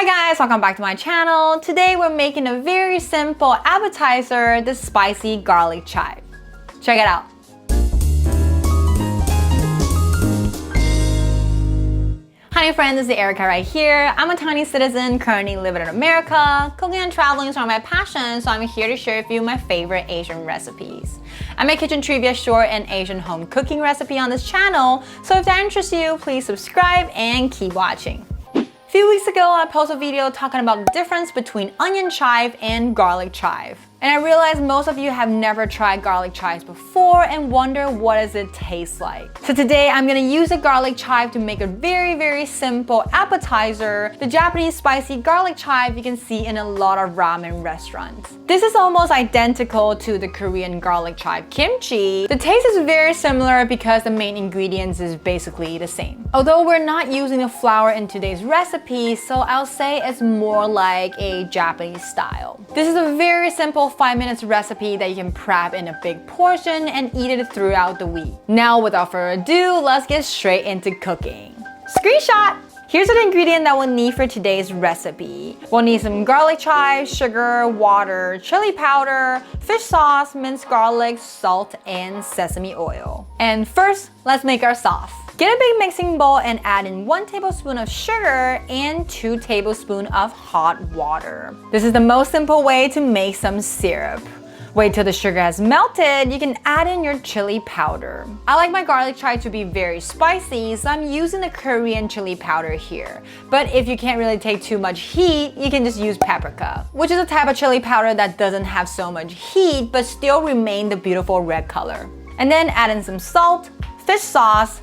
Hi guys, welcome back to my channel. Today we're making a very simple appetizer, the spicy garlic chive. Check it out. Hi friends, this is Erica right here. I'm a Chinese citizen currently living in America. Cooking and traveling is one of my passions, so I'm here to share with you my favorite Asian recipes. I make kitchen trivia short and Asian home cooking recipe on this channel, so if that interests you, please subscribe and keep watching. A few weeks ago, I posted a video talking about the difference between onion chive and garlic chive. And I realized most of you have never tried garlic chives before and wonder what does it taste like. So today I'm gonna use a garlic chive to make a very simple appetizer, the Japanese spicy garlic chive you can see in a lot of ramen restaurants. This is almost identical to the Korean garlic chive kimchi. The taste is very similar because the main ingredients is basically the same. Although we're not using the flour in today's recipe, so I'll say it's more like a Japanese style. This is a very simple 5 minutes recipe that you can prep in a big portion and eat it throughout the week. Now without further ado, let's get straight into cooking. Screenshot! Here's the ingredient that we'll need for today's recipe. We'll need some garlic chives, sugar, water, chili powder, fish sauce, minced garlic, salt, and sesame oil. And first, let's make our sauce. Get a big mixing bowl and add in 1 tablespoon of sugar and 2 tablespoons of hot water. This is the most simple way to make some syrup. Wait till the sugar has melted, you can add in your chili powder. I like my garlic chive to be very spicy, so I'm using the Korean chili powder here. But if you can't really take too much heat, you can just use paprika, which is a type of chili powder that doesn't have so much heat but still remain the beautiful red color. And then add in some salt, fish sauce,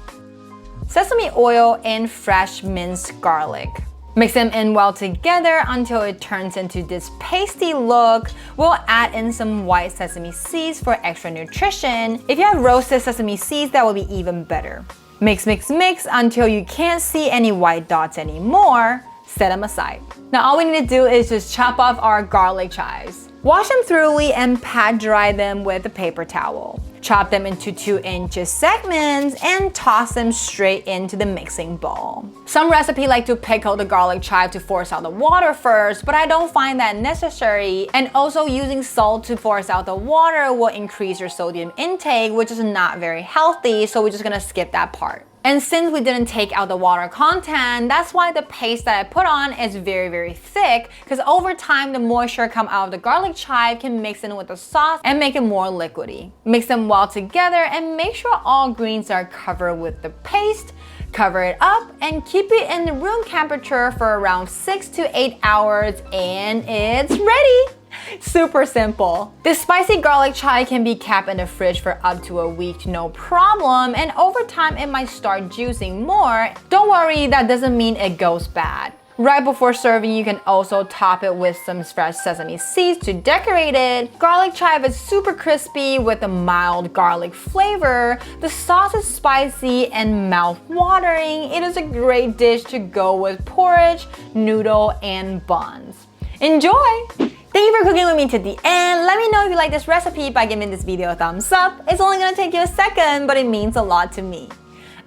sesame oil, and fresh minced garlic. Mix them in well together until it turns into this pasty look. We'll add in some white sesame seeds for extra nutrition. If you have roasted sesame seeds, that will be even better. Mix until you can't see any white dots anymore. Set them aside. Now all we need to do is just chop off our garlic chives. Wash them thoroughly and pat dry them with a paper towel. Chop them into 2-inch segments and toss them straight into the mixing bowl. Some recipes like to pickle the garlic chive to force out the water first, but I don't find that necessary. And also using salt to force out the water will increase your sodium intake, which is not very healthy, so we're just gonna skip that part. And since we didn't take out the water content, that's why the paste that I put on is very thick, because over time the moisture come out of the garlic chive can mix in with the sauce and make it more liquidy. Mix them well together and make sure all greens are covered with the paste. Cover it up and keep it in the room temperature for around 6 to 8 hours and it's ready! Super simple. This spicy garlic chive can be kept in the fridge for up to a week, no problem, and over time it might start juicing more. Don't worry, that doesn't mean it goes bad. Right before serving, you can also top it with some fresh sesame seeds to decorate it. Garlic chive is super crispy with a mild garlic flavor. The sauce is spicy and mouth-watering. It is a great dish to go with porridge, noodle, and buns. Enjoy! Thank you for cooking with me to the end. Let me know if you like this recipe by giving this video a thumbs up. It's only gonna take you a second, but it means a lot to me.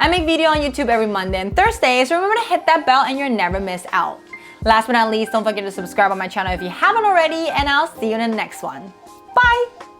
I make video on YouTube every Monday and Thursday, so remember to hit that bell and you'll never miss out. Last but not least, don't forget to subscribe on my channel if you haven't already, and I'll see you in the next one. Bye!